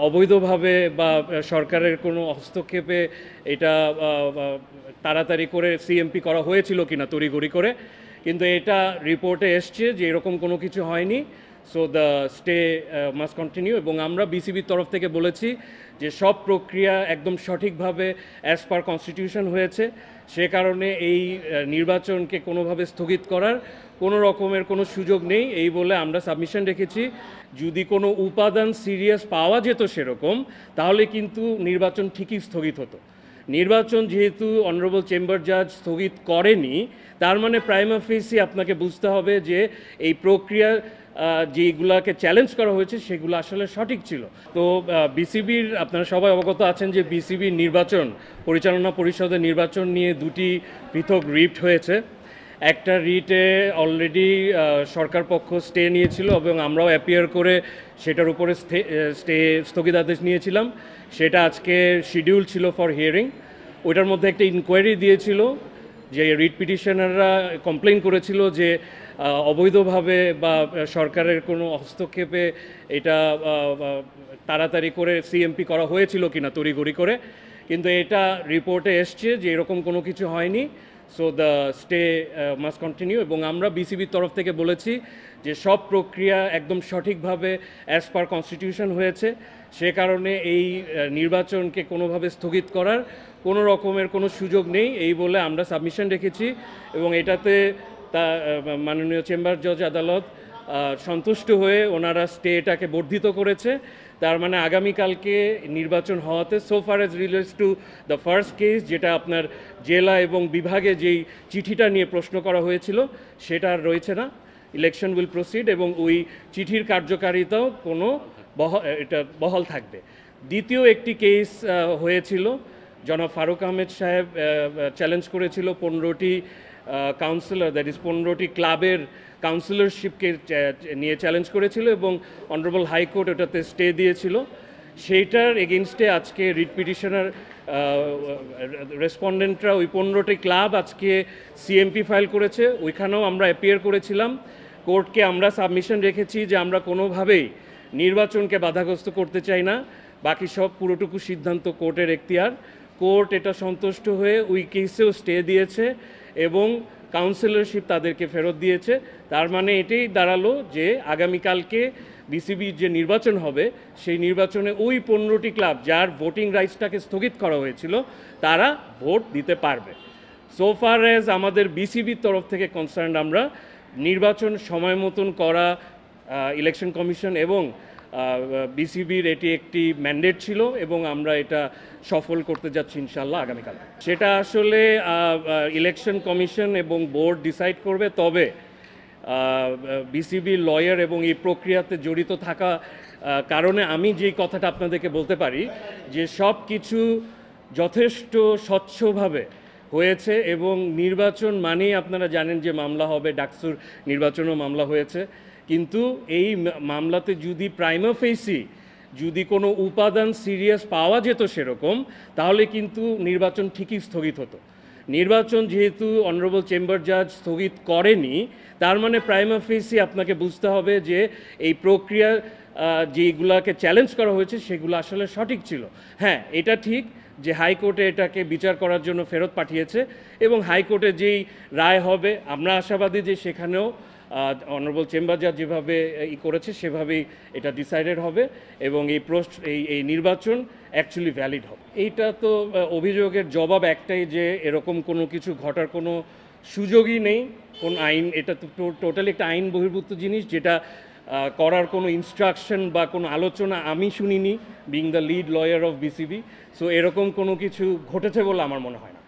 অবৈধভাবে বা সরকারের কোনো হস্তক্ষেপে এটা তাড়াতাড়ি করে সিএমপি করা হয়েছিল কিনা তড়িঘড়ি করে, কিন্তু এটা রিপোর্টে এসছে যে এরকম কোনো কিছু হয়নি। So the stay must continue, এবং আমরা বিসিবির তরফ থেকে বলেছি যে সব প্রক্রিয়া একদম সঠিকভাবে অ্যাজ পার কনস্টিটিউশন হয়েছে। সে কারণে এই নির্বাচনকে কোনোভাবে স্থগিত করার কোনো রকমের কোনো সুযোগ নেই এই বলে আমরা সাবমিশন রেখেছি। যদি কোনো উপাদান সিরিয়াস পাওয়া যেত সেরকম, তাহলে কিন্তু নির্বাচন ঠিকই স্থগিত হতো। নির্বাচন যেহেতু অনারেবল চেম্বার জাজ স্থগিত করেনি, তার মানে প্রাইমা ফেসি আপনাকে বুঝতে হবে যে এই প্রক্রিয়া যেগুলাকে চ্যালেঞ্জ করা হয়েছে সেগুলো আসলে সঠিক ছিল। তো বিসিবির আপনারা সবাই অবগত আছেন যে বিসিবির নির্বাচন পরিচালনা পরিষদের নির্বাচন নিয়ে দুটি পৃথক রিট হয়েছে। একটা রিটে অলরেডি সরকার পক্ষ স্টে নিয়েছিল এবং আমরাও অ্যাপিয়ার করে সেটার উপরে স্থগিতাদেশ নিয়েছিলাম। সেটা আজকে শিডিউল ছিল ফর হিয়ারিং। ওইটার মধ্যে একটা ইনকোয়ারি দিয়েছিল যে রিট পিটিশনাররা কমপ্লেন করেছিল যে অবৈধভাবে বা সরকারের কোনো হস্তক্ষেপে এটা তাড়াতাড়ি করে সিএমপি করা হয়েছিল কিনা তড়িঘড়ি করে, কিন্তু এটা রিপোর্টে এসছে যে এরকম কোনো কিছু হয়নি। So the stay must continue, এবং আমরা বিসিবির তরফ থেকে বলেছি যে সব প্রক্রিয়া একদম সঠিকভাবে অ্যাজ পার কনস্টিটিউশন হয়েছে। সে কারণে এই নির্বাচনকে কোনোভাবে স্থগিত করার কোনো রকমের কোনো সুযোগ নেই এই বলে আমরা সাবমিশন রেখেছি, এবং এটাতে মাননীয় চেম্বার জজ আদালত সন্তুষ্ট হয়ে ওনারা স্টেটাকে বর্ধিত করেছে। তার মানে আগামীকালকে নির্বাচন হওয়াতে so far age relates to the first case, যেটা আপনার জেলা এবং বিভাগে যেই চিঠিটা নিয়ে প্রশ্ন করা হয়েছিল সেটা আর রয়েছে না। ইলেকশন উইল প্রসিড, এবং ওই চিঠির কার্যকারিতাও কোনো এটা বহাল থাকবে। দ্বিতীয় একটি কেস হয়েছিল, জনাব ফারুক আহমেদ সাহেব চ্যালেঞ্জ করেছিল 15টি কাউন্সিলর, দ্যাট ইজ 15টি ক্লাবের কাউন্সিলরশিপকে নিয়ে চ্যালেঞ্জ করেছিল, এবং অনারেবল হাইকোর্ট ওটাতে স্টে দিয়েছিল। সেইটার এগেনস্টে আজকে রিট পিটিশনার রেসপন্ডেন্টরা ওই 15টি ক্লাব আজকে সিএমপি ফাইল করেছে। ওইখানেও আমরা অ্যাপিয়ার করেছিলাম। কোর্টকে আমরা সাবমিশন রেখেছি যে আমরা কোনোভাবেই নির্বাচনকে বাধাগ্রস্ত করতে চাই না, বাকি সব পুরোটুকু সিদ্ধান্ত কোর্টের এখতিয়ার। কোর্ট এটা সন্তুষ্ট হয়ে ওই কেসেও স্টে দিয়েছে এবং কাউন্সিলরশিপ তাদেরকে ফেরত দিয়েছে। তার মানে এটাই দাঁড়ালো যে আগামীকালকে বিসিবির যে নির্বাচন হবে সেই নির্বাচনে ওই 15টি ক্লাব যার ভোটিং রাইটসটাকে স্থগিত করা হয়েছিল তারা ভোট দিতে পারবে। সো ফার অ্যাজ আমাদের বিসিবির তরফ থেকে কনসার্ন, আমরা নির্বাচন সময় মতন করা ইলেকশন কমিশন এবং বিসিবির এটি একটি ম্যান্ডেট ছিল, এবং আমরা এটা সফল করতে যাচ্ছি ইনশাল্লাহ আগামীকাল। সেটা আসলে ইলেকশন কমিশন এবং বোর্ড ডিসাইড করবে। তবে বিসিবির লয়ার এবং এই প্রক্রিয়াতে জড়িত থাকা কারণে আমি যেই কথাটা আপনাদেরকে বলতে পারি যে সব কিছু যথেষ্ট স্বচ্ছভাবে হয়েছে, এবং নির্বাচন মানেই আপনারা জানেন যে মামলা হবে, ডাকসুর নির্বাচনও মামলা হয়েছে। কিন্তু এই মামলাতে যদি প্রাইমা ফেসি যদি কোনো উপাদান সিরিয়াস পাওয়া যেত সেরকম, তাহলে কিন্তু নির্বাচন ঠিকই স্থগিত হতো। নির্বাচন যেহেতু অনারেবল চেম্বার জাজ স্থগিত করেনি, তার মানে প্রাইমা ফেসি আপনাকে বুঝতে হবে যে এই প্রক্রিয়া যেগুলাকে চ্যালেঞ্জ করা হয়েছে সেগুলো আসলে সঠিক ছিল। হ্যাঁ, এটা ঠিক যে হাইকোর্টে এটাকে বিচার করার জন্য ফেরত পাঠিয়েছে, এবং হাইকোর্টে যেই রায় হবে আমরা আশাবাদী যে সেখানেও অনারেবল চেম্বার জাজ যেভাবে করেছে সেভাবেই এটা ডিসাইডেড হবে, এবং এই নির্বাচন অ্যাকচুয়ালি ভ্যালিড হবে। এইটা তো অভিযোগের জবাব একটাই যে এরকম কোনো কিছু ঘটার কোনো সুযোগই নেই। কোন আইন, এটা তো টোটালি একটা আইন বহির্ভূত জিনিস, যেটা করার কোনো ইনস্ট্রাকশন বা কোনো আলোচনা আমি শুনিনি, being the lead lawyer of BCB. So এরকম কোনো কিছু ঘটেছে বলে আমার মনে হয়।